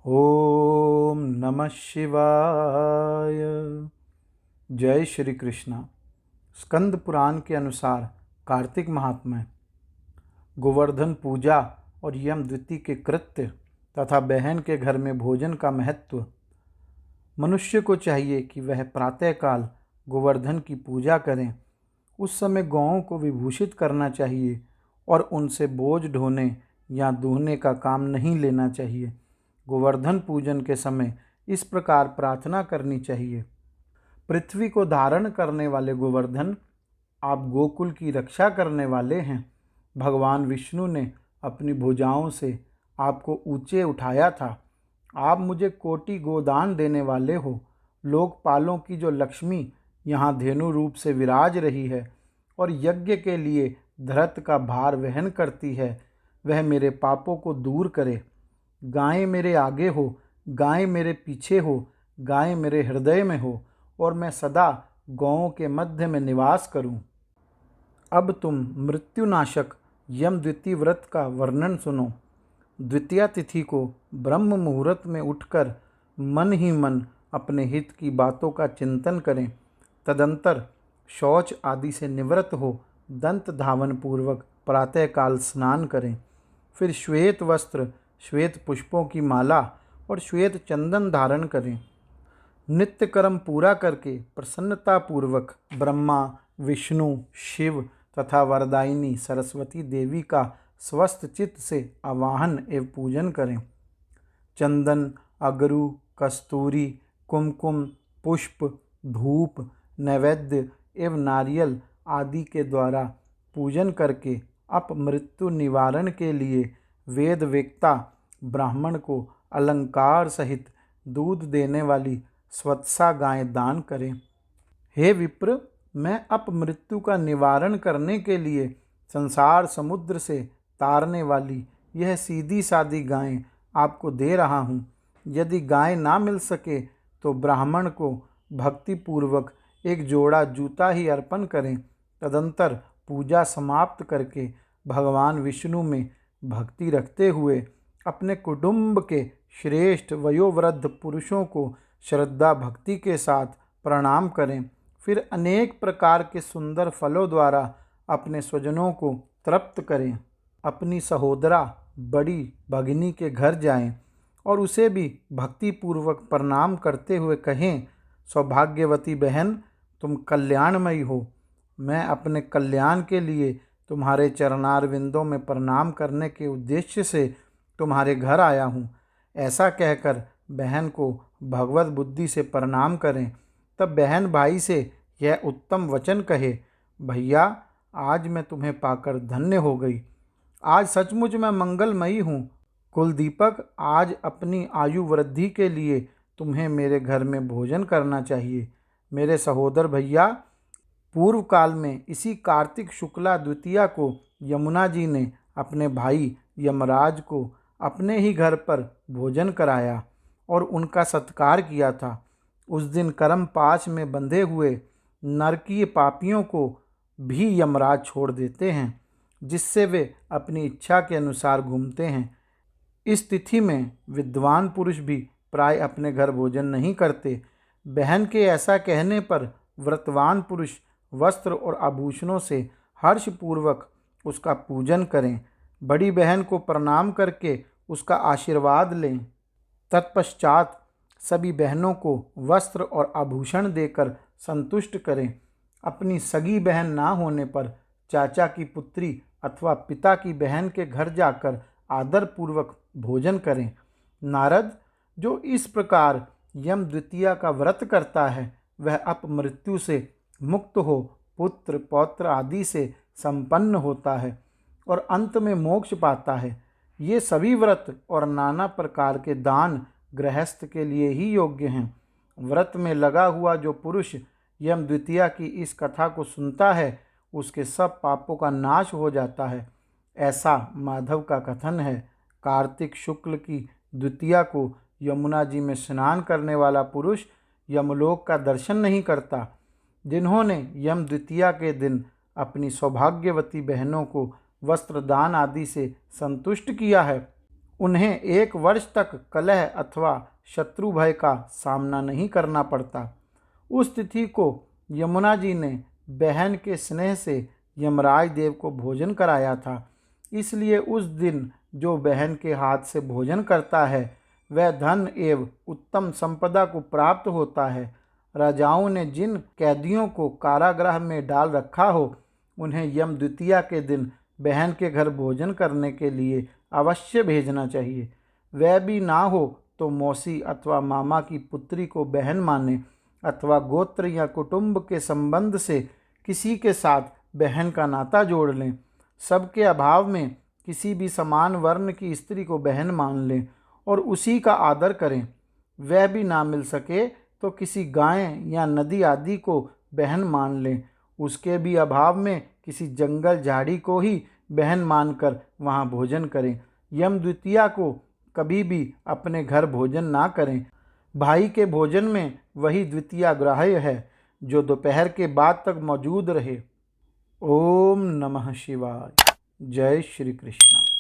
ओम नमः शिवाय। जय श्री कृष्णा। स्कंद पुराण के अनुसार कार्तिक महात्म्य, गोवर्धन पूजा और यम द्वितीय के कृत्य तथा बहन के घर में भोजन का महत्व। मनुष्य को चाहिए कि वह प्रातःकाल गोवर्धन की पूजा करें। उस समय गौओं को विभूषित करना चाहिए और उनसे बोझ ढोने या दूहने का काम नहीं लेना चाहिए। गोवर्धन पूजन के समय इस प्रकार प्रार्थना करनी चाहिए। पृथ्वी को धारण करने वाले गोवर्धन, आप गोकुल की रक्षा करने वाले हैं। भगवान विष्णु ने अपनी भुजाओं से आपको ऊंचे उठाया था। आप मुझे कोटि गोदान देने वाले हो। लोकपालों की जो लक्ष्मी यहाँ धेनु रूप से विराज रही है और यज्ञ के लिए धरत का भार वहन करती है, वह मेरे पापों को दूर करे। गायें मेरे आगे हो, गायें मेरे पीछे हो, गायें मेरे हृदय में हो और मैं सदा गौओं के मध्य में निवास करूं। अब तुम मृत्युनाशक यम द्वितीय व्रत का वर्णन सुनो। द्वितीया तिथि को ब्रह्म मुहूर्त में उठकर मन ही मन अपने हित की बातों का चिंतन करें। तदंतर शौच आदि से निवृत्त हो दंत धावन पूर्वक प्रातःकाल स्नान करें। फिर श्वेत वस्त्र, श्वेत पुष्पों की माला और श्वेत चंदन धारण करें। नित्य कर्म पूरा करके प्रसन्नतापूर्वक ब्रह्मा, विष्णु, शिव तथा वरदायिनी सरस्वती देवी का स्वस्थ चित्त से आवाहन एवं पूजन करें। चंदन, अगरू, कस्तूरी, कुमकुम, पुष्प, धूप, नैवेद्य एवं नारियल आदि के द्वारा पूजन करके अपमृत्यु निवारण के लिए वेद वेत्ता ब्राह्मण को अलंकार सहित दूध देने वाली स्वत्सा गाय दान करें। हे विप्र, मैं अपमृत्यु का निवारण करने के लिए संसार समुद्र से तारने वाली यह सीधी सादी गायें आपको दे रहा हूँ। यदि गाय ना मिल सके तो ब्राह्मण को भक्तिपूर्वक एक जोड़ा जूता ही अर्पण करें। तदंतर पूजा समाप्त करके भगवान विष्णु में भक्ति रखते हुए अपने कुटुंब के श्रेष्ठ वयोवृद्ध पुरुषों को श्रद्धा भक्ति के साथ प्रणाम करें। फिर अनेक प्रकार के सुंदर फलों द्वारा अपने स्वजनों को तृप्त करें। अपनी सहोदरा बड़ी भगिनी के घर जाएं और उसे भी भक्तिपूर्वक प्रणाम करते हुए कहें, सौभाग्यवती बहन, तुम कल्याणमयी हो। मैं अपने कल्याण के लिए तुम्हारे चरणारविंदों में प्रणाम करने के उद्देश्य से तुम्हारे घर आया हूँ। ऐसा कहकर बहन को भगवत बुद्धि से प्रणाम करें। तब बहन भाई से यह उत्तम वचन कहे, भैया, आज मैं तुम्हें पाकर धन्य हो गई। आज सचमुच मैं मंगलमयी हूँ। कुलदीपक, आज अपनी आयु वृद्धि के लिए तुम्हें मेरे घर में भोजन करना चाहिए। मेरे सहोदर भैया, पूर्व काल में इसी कार्तिक शुक्ला द्वितीया को यमुना जी ने अपने भाई यमराज को अपने ही घर पर भोजन कराया और उनका सत्कार किया था। उस दिन कर्म पाश में बंधे हुए नरकीय पापियों को भी यमराज छोड़ देते हैं, जिससे वे अपनी इच्छा के अनुसार घूमते हैं। इस तिथि में विद्वान पुरुष भी प्राय अपने घर भोजन नहीं करते। बहन के ऐसा कहने पर व्रतवान पुरुष वस्त्र और आभूषणों से हर्षपूर्वक उसका पूजन करें। बड़ी बहन को प्रणाम करके उसका आशीर्वाद लें। तत्पश्चात सभी बहनों को वस्त्र और आभूषण देकर संतुष्ट करें। अपनी सगी बहन ना होने पर चाचा की पुत्री अथवा पिता की बहन के घर जाकर आदरपूर्वक भोजन करें। नारद, जो इस प्रकार यम द्वितीया का व्रत करता है, वह अपमृत्यु से मुक्त हो पुत्र पौत्र आदि से संपन्न होता है और अंत में मोक्ष पाता है। ये सभी व्रत और नाना प्रकार के दान गृहस्थ के लिए ही योग्य हैं। व्रत में लगा हुआ जो पुरुष यम द्वितीया की इस कथा को सुनता है, उसके सब पापों का नाश हो जाता है। ऐसा माधव का कथन है। कार्तिक शुक्ल की द्वितीया को यमुना जी में स्नान करने वाला पुरुष यमलोक का दर्शन नहीं करता। जिन्होंने यम द्वितीया के दिन अपनी सौभाग्यवती बहनों को वस्त्र दान आदि से संतुष्ट किया है, उन्हें 1 वर्ष तक कलह अथवा शत्रु भय का सामना नहीं करना पड़ता। उस तिथि को यमुना जी ने बहन के स्नेह से यमराज देव को भोजन कराया था। इसलिए उस दिन जो बहन के हाथ से भोजन करता है वह धन एवं उत्तम संपदा को प्राप्त होता है। राजाओं ने जिन कैदियों को कारागृह में डाल रखा हो उन्हें यम द्वितीया के दिन बहन के घर भोजन करने के लिए अवश्य भेजना चाहिए। वह भी ना हो तो मौसी अथवा मामा की पुत्री को बहन माने अथवा गोत्र या कुटुंब के संबंध से किसी के साथ बहन का नाता जोड़ लें। सबके अभाव में किसी भी समान वर्ण की स्त्री को बहन मान लें और उसी का आदर करें। वह भी ना मिल सके तो किसी गाय या नदी आदि को बहन मान लें। उसके भी अभाव में किसी जंगल झाड़ी को ही बहन मानकर वहाँ भोजन करें। यम द्वितीया को कभी भी अपने घर भोजन ना करें। भाई के भोजन में वही द्वितीया ग्राह्य है जो दोपहर के बाद तक मौजूद रहे। ओम नमः शिवाय। जय श्री कृष्ण।